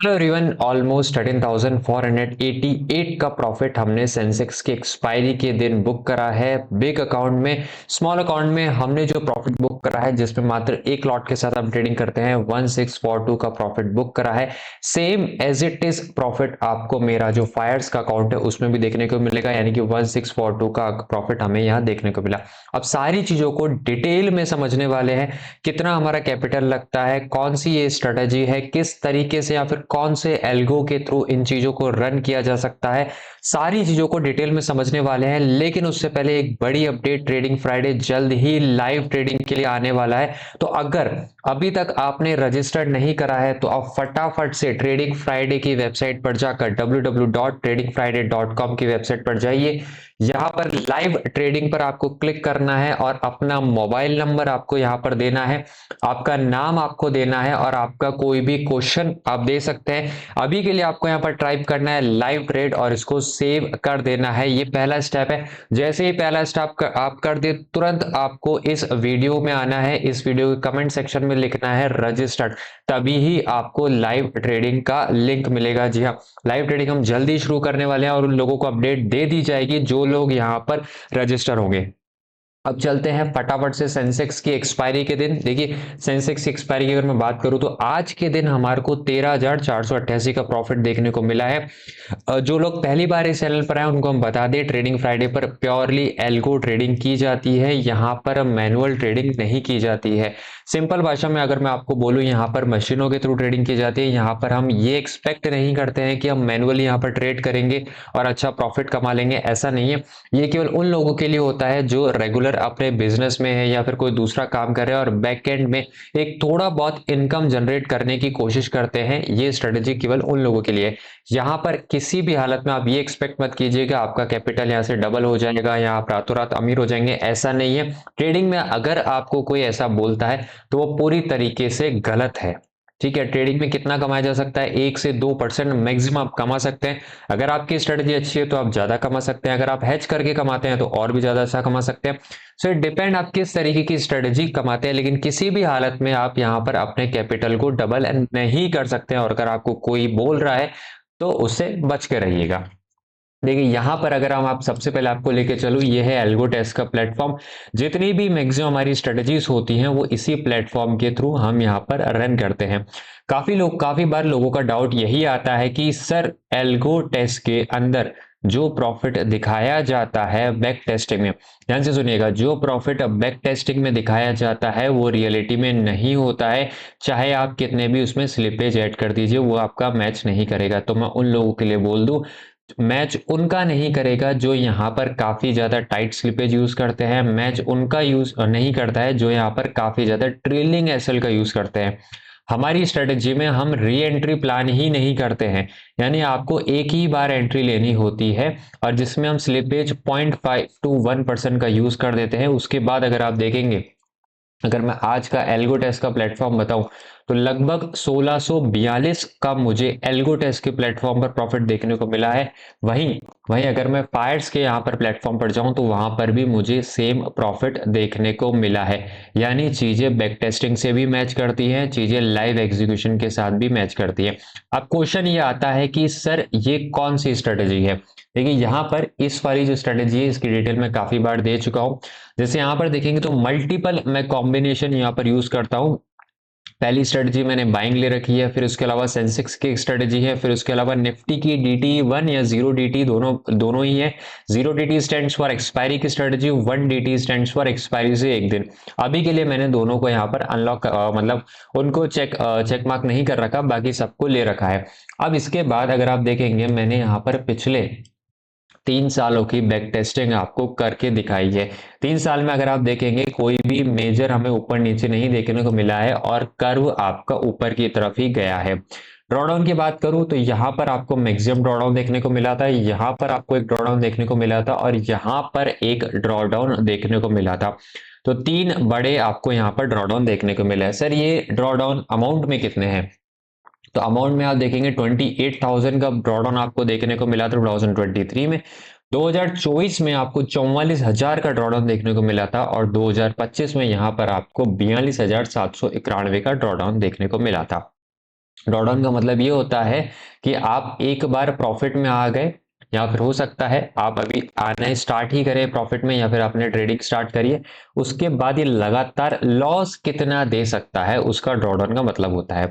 Hello everyone, almost 13,488 का profit हमने Sensex की एक्सपायरी के दिन बुक करा है। बिग अकाउंट में, स्मॉल अकाउंट में हमने जो प्रॉफिट बुक करा है जिसमें मात्र एक लॉट के साथ हम ट्रेडिंग करते हैं, 1642 का प्रॉफिट बुक करा है। Same as it is profit आपको मेरा जो फायर्स का अकाउंट है उसमें भी देखने को मिलेगा, यानी कि 1642 का प्रॉफिट हमें यहाँ देखने को मिला। अब सारी चीजों को डिटेल में समझने वाले हैं, कितना हमारा कैपिटल लगता है, कौन सी ये स्ट्रेटजी है, किस तरीके से या फिर कौन से एल्गो के थ्रू इन चीजों को रन किया जा सकता है, सारी चीजों को डिटेल में समझने वाले हैं। लेकिन उससे पहले एक बड़ी अपडेट, ट्रेडिंग फ्राइडे जल्द ही लाइव ट्रेडिंग के लिए आने वाला है। तो अगर अभी तक आपने रजिस्टर्ड नहीं करा है तो आप फटाफट से ट्रेडिंग फ्राइडे की वेबसाइट पर जाकर www.tradingfriday.com की वेबसाइट पर जाइए। यहाँ पर लाइव ट्रेडिंग पर आपको क्लिक करना है और अपना मोबाइल नंबर आपको यहाँ पर देना है, आपका नाम आपको देना है और आपका कोई भी क्वेश्चन आप दे सकते हैं। अभी के लिए आपको यहाँ पर टाइप करना है लाइव ट्रेड और इसको सेव कर देना है। ये पहला स्टेप है। जैसे ही पहला स्टेप आप कर दे, तुरंत आपको इस वीडियो में आना है, इस वीडियो के कमेंट सेक्शन में लिखना है रजिस्टर्ड, तभी ही आपको लाइव ट्रेडिंग का लिंक मिलेगा। जी हाँ, लाइव ट्रेडिंग हम जल्दी शुरू करने वाले हैं और उन लोगों को अपडेट दे दी जाएगी जो लोग यहाँ पर रजिस्टर होंगे। अब चलते हैं फटाफट से सेंसेक्स की एक्सपायरी के दिन। देखिए, सेंसेक्स की एक्सपायरी की अगर मैं बात करूं तो आज के दिन हमारे को 13,488 का प्रॉफिट देखने को मिला है। जो लोग पहली बार इस चैनल पर आए उनको हम बता दें, ट्रेडिंग फ्राइडे पर प्योरली एल्गो ट्रेडिंग की जाती है, यहाँ पर मैनुअल ट्रेडिंग नहीं की जाती है। सिंपल भाषा में अगर मैं आपको बोलूं, यहाँ पर मशीनों के थ्रू ट्रेडिंग की जाती है। यहाँ पर हम ये एक्सपेक्ट नहीं करते हैं कि हम मैनुअली यहाँ पर ट्रेड करेंगे और अच्छा प्रॉफिट कमा लेंगे, ऐसा नहीं है। ये केवल उन लोगों के लिए होता है जो रेगुलर अपने बिजनेस में है या फिर कोई दूसरा काम कर रहे हैं और बैक एंड में एक थोड़ा बहुत इनकम जनरेट करने की कोशिश करते हैं। ये स्ट्रेटेजी केवल उन लोगों के लिए है। यहाँ पर किसी भी हालत में आप ये एक्सपेक्ट मत कीजिएगा आपका कैपिटल यहाँ से डबल हो जाएगा या आप रातों रात अमीर हो जाएंगे, ऐसा नहीं है। ट्रेडिंग में अगर आपको कोई ऐसा बोलता है तो वो पूरी तरीके से गलत है। ठीक है, ट्रेडिंग में कितना कमाया जा सकता है? 1 से 2% मैक्सिमम आप कमा सकते हैं। अगर आपकी स्ट्रेटजी अच्छी है तो आप ज्यादा कमा सकते हैं, अगर आप हेज करके कमाते हैं तो और भी ज्यादा अच्छा कमा सकते हैं। सो इट डिपेंड आप किस तरीके की स्ट्रेटजी कमाते हैं, लेकिन किसी भी हालत में आप यहाँ पर अपने कैपिटल को डबल नहीं कर सकते हैं। और अगर आपको कोई बोल रहा है तो उससे बच के रहिएगा। देखिए, यहाँ पर अगर हम आप सबसे पहले आपको लेके चलूँ, ये है एल्गो टेस्ट का प्लेटफॉर्म। जितनी भी मैक्सिमम हमारी स्ट्रेटजीज होती हैं वो इसी प्लेटफॉर्म के थ्रू हम यहाँ पर रन करते हैं। काफी बार लोगों का डाउट यही आता है कि सर, एल्गो टेस्ट के अंदर जो प्रॉफिट दिखाया जाता है बैक टेस्टिंग में, ध्यान से सुनिएगा, जो प्रॉफिट बैक टेस्टिंग में दिखाया जाता है वो रियलिटी में नहीं होता है। चाहे आप कितने भी उसमें स्लिपेज ऐड कर दीजिए, वो आपका मैच नहीं करेगा। तो मैं उन लोगों के लिए बोल दूं, मैच उनका नहीं करेगा जो यहाँ पर काफी ज्यादा टाइट स्लिपेज यूज करते हैं। मैच उनका यूज नहीं करता है जो यहाँ पर काफी ज्यादा ट्रेलिंग एसएल का यूज करते हैं। हमारी स्ट्रेटेजी में हम री एंट्री प्लान ही नहीं करते हैं, यानी आपको एक ही बार एंट्री लेनी होती है और जिसमें हम स्लिपेज 0.5 to 1% का यूज कर देते हैं। उसके बाद अगर आप देखेंगे, अगर मैं आज का एल्गो टेस्ट का प्लेटफॉर्म बताऊं तो लगभग 1642 का मुझे एल्गो टेस्ट के प्लेटफॉर्म पर प्रॉफिट देखने को मिला है। वहीं वहीं अगर मैं फायर्स के यहाँ पर प्लेटफॉर्म पर जाऊं तो वहां पर भी मुझे सेम प्रॉफिट देखने को मिला है। यानी चीजें बैक टेस्टिंग से भी मैच करती हैं, चीजें लाइव एग्जीक्यूशन के साथ भी मैच करती हैं। अब क्वेश्चन ये आता है कि सर, ये कौन सी स्ट्रेटेजी है? देखिए, यहाँ पर इस वाली जो स्ट्रेटेजी है इसकी डिटेल में काफी बार दे चुका हूं। जैसे यहाँ पर देखेंगे तो मल्टीपल मैं कॉम्बिनेशन यहाँ पर यूज करता हूँ। पहली स्ट्रेटजी मैंने बाइंग ले रखी है, फिर उसके अलावा सेंसेक्स की स्ट्रेटजी है, फिर उसके अलावा निफ्टी की DT1 या जीरो DT दोनों दोनों ही है। Zero DT stands for expiry की strategy, 1 DT stands for expiry से एक दिन। अभी के लिए मैंने दोनों को यहाँ पर अनलॉक मतलब उनको चेक मार्क नहीं कर रखा, बाकी सबको ले रखा है। अब इसके बाद अगर आप देखेंगे, मैंने यहाँ पर पिछले 3 सालों की बैक टेस्टिंग आपको करके दिखाई है। 3 साल में अगर आप देखेंगे कोई भी मेजर हमें ऊपर नीचे नहीं देखने को मिला है और कर्व आपका ऊपर की तरफ ही गया है। ड्रॉडाउन की बात करूं तो यहाँ पर आपको मैक्सिमम ड्रॉडाउन देखने को मिला था, यहाँ पर आपको एक ड्रॉडाउन देखने को मिला था और यहाँ पर एक ड्रॉडाउन देखने को मिला था। तो 3 बड़े आपको यहाँ पर ड्रॉडाउन देखने को मिला है। सर, ये ड्रॉडाउन अमाउंट में कितने हैं? तो अमाउंट में आप देखेंगे 28,000 का ड्रॉडाउन आपको देखने को मिला था 2023 में। 2024 में आपको 44,000 का ड्रॉडाउन देखने को मिला था और 2025 में यहाँ पर आपको 42,791 का ड्रॉडाउन देखने को मिला था। ड्रॉडाउन का मतलब ये होता है कि आप एक बार प्रॉफिट में आ गए, या फिर हो सकता है आप अभी आना स्टार्ट ही करें प्रॉफिट में, या फिर आपने ट्रेडिंग स्टार्ट करिए, उसके बाद ये लगातार लॉस कितना दे सकता है उसका ड्रॉडाउन का मतलब होता है।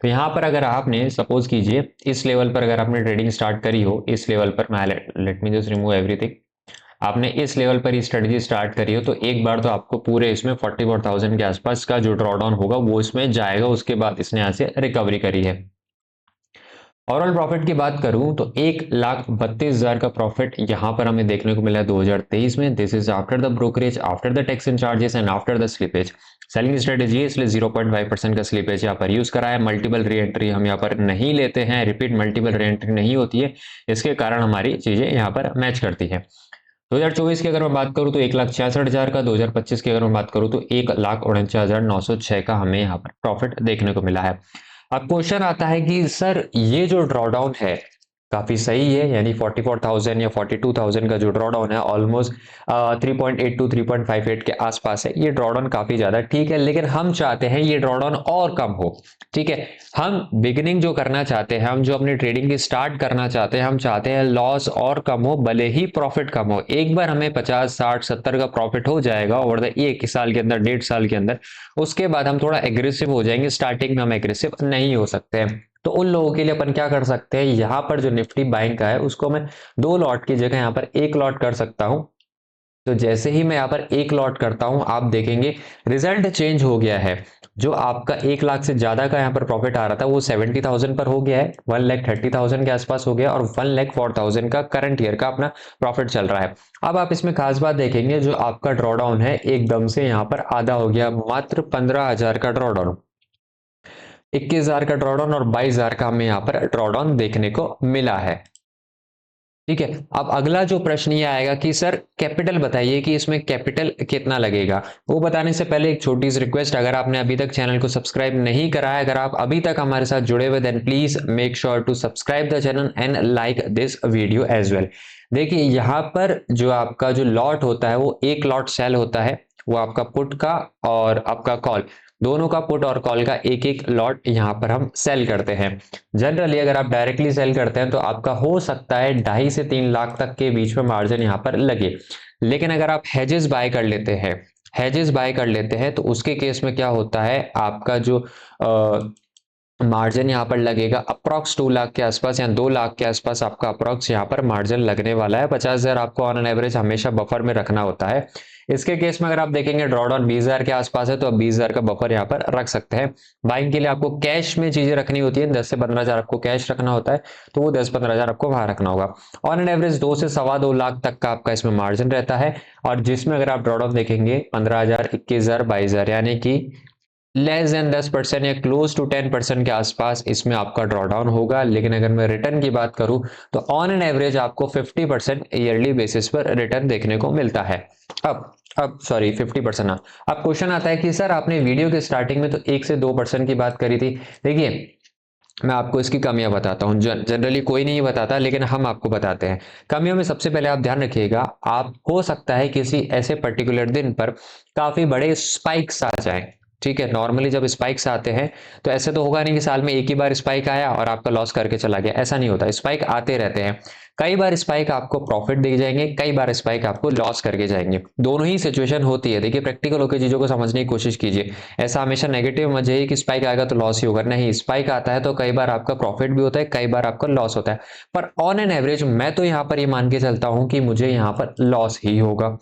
तो यहाँ पर अगर आपने सपोज कीजिए इस लेवल पर अगर आपने ट्रेडिंग स्टार्ट करी हो, इस लेवल पर मैं let me just remove everything, आपने इस लेवल पर ही स्ट्रेटजी स्टार्ट करी हो, तो एक बार तो आपको पूरे इसमें 44,000 के आसपास का जो ड्रॉडाउन होगा वो इसमें जाएगा, उसके बाद इसने यहाँ से रिकवरी करी है। ओवरऑल प्रॉफिट की बात करूं तो 1,32,000 का प्रॉफिट यहां पर हमें देखने को मिला है 2023 में। This is after the brokerage, after the tax and charges and after the slippage. Selling strategy है इसलिए 0.5% का स्लिपेज यहाँ पर यूज करा है। मल्टीपल री एंट्री हम यहाँ पर नहीं लेते हैं, रिपीट मल्टीपल री एंट्री नहीं होती है, इसके कारण हमारी चीजें यहाँ पर मैच करती है। 2024 की अगर मैं बात करूं तो 1,66,000 का, 2025 की अगर मैं बात करूं तो 1,49,906 का हमें यहाँ पर प्रॉफिट देखने को मिला है। अब क्वेश्चन आता है कि सर ये जो ड्रॉडाउन है काफी सही है, यानी 44,000 या 42,000 का जो ड्रॉडाउन है ऑलमोस्ट 3.8 टू 3.58 के आसपास है, ये ड्रॉडाउन काफी ज्यादा ठीक है, लेकिन हम चाहते हैं ये ड्रॉडाउन और कम हो। ठीक है, हम बिगिनिंग जो करना चाहते हैं, हम जो अपनी ट्रेडिंग की स्टार्ट करना चाहते हैं, हम चाहते हैं लॉस और कम हो भले ही प्रॉफिट कम हो। एक बार हमें 50 60 70 का प्रॉफिट हो जाएगा ओवर द एक साल के अंदर, 1.5 साल के अंदर, उसके बाद हम थोड़ा एग्रेसिव हो जाएंगे। स्टार्टिंग में हम एग्रेसिव नहीं हो सकते हैं, तो उन लोगों के लिए अपन क्या कर सकते हैं, यहाँ पर जो निफ्टी बाइंग का है उसको मैं 2 लॉट की जगह यहाँ पर 1 लॉट कर सकता हूँ। तो जैसे ही मैं यहाँ पर 1 लॉट करता हूं आप देखेंगे रिजल्ट चेंज हो गया है। जो आपका 1 लाख से ज्यादा का यहाँ पर प्रॉफिट आ रहा था वो 70,000 पर हो गया है, 1,30,000 के आसपास हो गया, और 1,04,000 का करंट ईयर का अपना प्रॉफिट चल रहा है। अब आप इसमें खास बात देखेंगे, जो आपका ड्रॉडाउन है एकदम से यहाँ पर आधा हो गया, मात्र 15,000 का ड्रॉडाउन, 21,000 का ड्रॉडाउन और 22,000 का हमें यहाँ पर ड्रॉडाउन देखने को मिला है। ठीक है, अब अगला जो प्रश्न ये आएगा कि सर कैपिटल बताइए कि इसमें कैपिटल कितना लगेगा। वो बताने से पहले एक छोटी सी रिक्वेस्ट, अगर आपने अभी तक चैनल को सब्सक्राइब नहीं करा है, अगर आप अभी तक हमारे साथ जुड़े हुए, then please make sure to subscribe the channel and like this video as well. देखिए यहाँ पर जो आपका जो लॉट होता है वो 1 लॉट सेल होता है, वो आपका पुट का और आपका कॉल, दोनों का पुट और कॉल का 1-1 लॉट यहाँ पर हम सेल करते हैं। जनरली अगर आप डायरेक्टली सेल करते हैं तो आपका हो सकता है 2.5 से 3 लाख तक के बीच में मार्जिन यहाँ पर लगे, लेकिन अगर आप हेजेस बाय कर लेते हैं, हेजेस बाय कर लेते हैं तो उसके केस में क्या होता है, आपका जो मार्जिन यहाँ पर लगेगा अप्रॉक्स 2 लाख के आसपास या 2 लाख के आसपास आपका अप्रॉक्स यहाँ पर मार्जिन लगने वाला है। 50,000 आपको ऑन एन एवरेज हमेशा बफर में रखना होता है। इसके केस में अगर आप देखेंगे ड्रॉडाउन 20,000 के आसपास है तो आप 20,000 का बफर यहाँ पर रख सकते हैं। बाइंग के लिए आपको कैश में चीजें रखनी होती है, 10 से 15,000 आपको कैश रखना होता है, तो वो 10-15,000 आपको वहां रखना होगा। ऑन एन एवरेज 2 से 2.25 लाख तक का आपका इसमें मार्जिन रहता है, और जिसमें अगर आप ड्रॉडाउन देखेंगे 15,000, 21,000, 22,000, यानी कि लेस देन 10% या क्लोज टू 10% के आसपास इसमें आपका ड्रॉडाउन होगा। लेकिन अगर मैं रिटर्न की बात करूं तो ऑन एन एवरेज आपको 50% ईयरली बेसिस पर रिटर्न देखने को मिलता है। अब सॉरी 50% ना। अब क्वेश्चन आता है कि सर आपने वीडियो के स्टार्टिंग में तो 1 से 2% की बात करी थी। देखिए मैं आपको इसकी कमियां बताता हूं, जनरली कोई नहीं बताता लेकिन हम आपको बताते हैं। कमियों में सबसे पहले आप ध्यान रखिएगा, आप हो सकता है किसी ऐसे पर्टिकुलर दिन पर काफी बड़े स्पाइक्स आ जाएं। ठीक है, नॉर्मली जब स्पाइक्स आते हैं तो ऐसे तो होगा नहीं कि साल में एक ही बार स्पाइक आया और आपका लॉस करके चला गया, ऐसा नहीं होता, स्पाइक आते रहते हैं। कई बार स्पाइक आपको प्रॉफिट दे जाएंगे, कई बार स्पाइक आपको लॉस करके जाएंगे, दोनों ही सिचुएशन होती है। देखिए प्रैक्टिकल होकर चीजों को समझने की कोशिश कीजिए, ऐसा हमेशा नेगेटिव मत जाइए कि स्पाइक आएगा तो लॉस ही होगा, नहीं, स्पाइक आता है तो कई बार आपका प्रॉफिट भी होता है, कई बार आपका लॉस होता है, पर ऑन एन एवरेज मैं तो यहाँ पर ये मान के चलता हूं कि मुझे यहाँ पर लॉस ही होगा।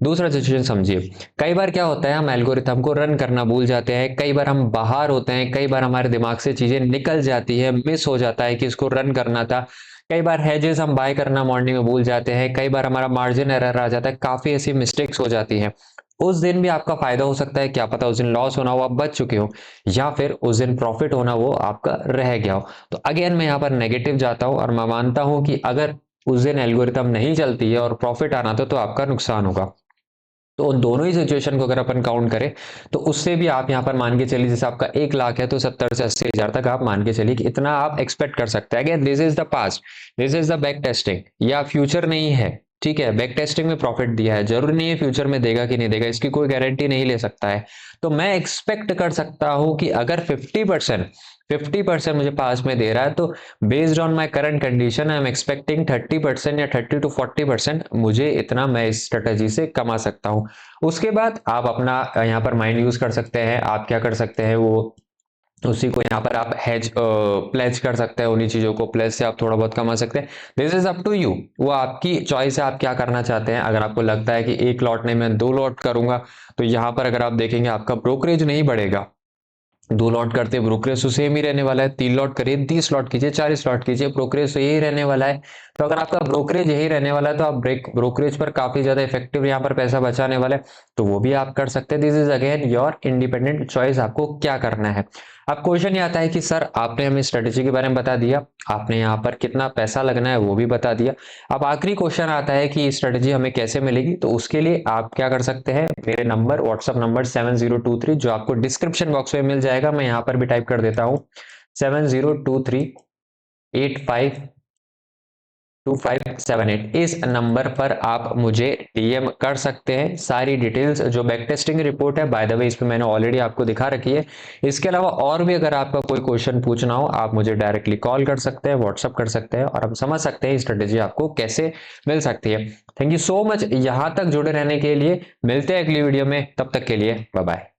दूसरा सिचुएशन समझिए, कई बार क्या होता है हम एल्गोरिथम को रन करना भूल जाते हैं, कई बार हम बाहर होते हैं, कई बार हमारे दिमाग से चीजें निकल जाती है, मिस हो जाता है कि इसको रन करना था, कई बार हेजेस हम बाय करना मॉर्निंग में भूल जाते हैं, कई बार हमारा मार्जिन एरर आ जाता है, काफी ऐसी मिस्टेक्स हो जाती हैं। उस दिन भी आपका फायदा हो सकता है, क्या पता उस दिन लॉस होना हो आप बच चुके हो, या फिर उस दिन प्रॉफिट होना वो आपका रह गया हो। तो अगेन मैं यहाँ पर नेगेटिव जाता हूं और मैं मानता हूं कि अगर उस दिन एल्गोरिथम नहीं चलती है और प्रॉफिट आना था तो आपका नुकसान होगा। तो उन दोनों ही सिचुएशन को अगर अपन काउंट करें तो उससे भी आप यहाँ पर मान के चलिए, जैसे आपका 1 लाख है तो 70 से 80 हजार तक आप मान के चलिए कि इतना आप एक्सपेक्ट कर सकते हैं। Again this is the past, this is the back testing, या फ्यूचर नहीं है। ठीक है, बैक टेस्टिंग में प्रॉफिट दिया है, जरूरी नहीं है फ्यूचर में देगा कि नहीं देगा, इसकी कोई गारंटी नहीं ले सकता है। तो मैं एक्सपेक्ट कर सकता हूं कि अगर 50% 50% मुझे पास में दे रहा है, तो based on my current condition I am expecting 30% या 30 to 40% मुझे इतना मैं इस स्ट्रेटजी से कमा सकता हूँ। उसके बाद आप अपना यहाँ पर माइंड यूज कर सकते हैं। आप क्या कर सकते हैं, वो उसी को यहाँ पर आप हेज प्लेज कर सकते हैं, उन्हीं चीजों को प्लेज से आप थोड़ा बहुत कमा सकते हैं। This is up to you, वो आपकी चॉइस है, आप क्या करना चाहते हैं। अगर आपको लगता है कि एक लॉट नहीं मैं 2 लॉट करूंगा, तो यहाँ पर अगर आप देखेंगे आपका ब्रोकरेज नहीं बढ़ेगा। 2 लॉट करते ब्रोकरेज तो सेम ही रहने वाला है, 3 लॉट करिए, 30 लॉट कीजिए, 40 लॉट कीजिए, ब्रोकरेज तो यही रहने वाला है। तो अगर आपका ब्रोकरेज यही रहने वाला है, तो आप ब्रोकरेज पर काफी ज्यादा इफेक्टिव यहाँ पर पैसा बचाने वाले हैं, तो वो भी आप कर सकते हैं। This is again your independent choice, आपको क्या करना है। अब क्वेश्चन ये आता है कि सर आपने हमें स्ट्रेटेजी के बारे में बता दिया, आपने यहाँ पर कितना पैसा लगना है वो भी बता दिया। अब आखिरी क्वेश्चन आता है कि स्ट्रेटेजी हमें कैसे मिलेगी, तो उसके लिए आप क्या कर सकते हैं, मेरे नंबर व्हाट्सअप नंबर 7023 जो आपको डिस्क्रिप्शन बॉक्स में मिल जाएगा, मैं यहाँ पर भी टाइप कर देता हूँ 7023852578, इस नंबर पर आप मुझे डीएम कर सकते हैं। सारी डिटेल्स जो बैक टेस्टिंग रिपोर्ट है, बाय द वे इस पे मैंने ऑलरेडी आपको दिखा रखी है। इसके अलावा और भी अगर आपका कोई क्वेश्चन पूछना हो, आप मुझे डायरेक्टली कॉल कर सकते हैं, व्हाट्सअप कर सकते हैं, और हम समझ सकते हैं स्ट्रेटेजी आपको कैसे मिल सकती है। थैंक यू सो मच यहाँ तक जुड़े रहने के लिए। मिलते हैं अगली वीडियो में, तब तक के लिए बाय बाय।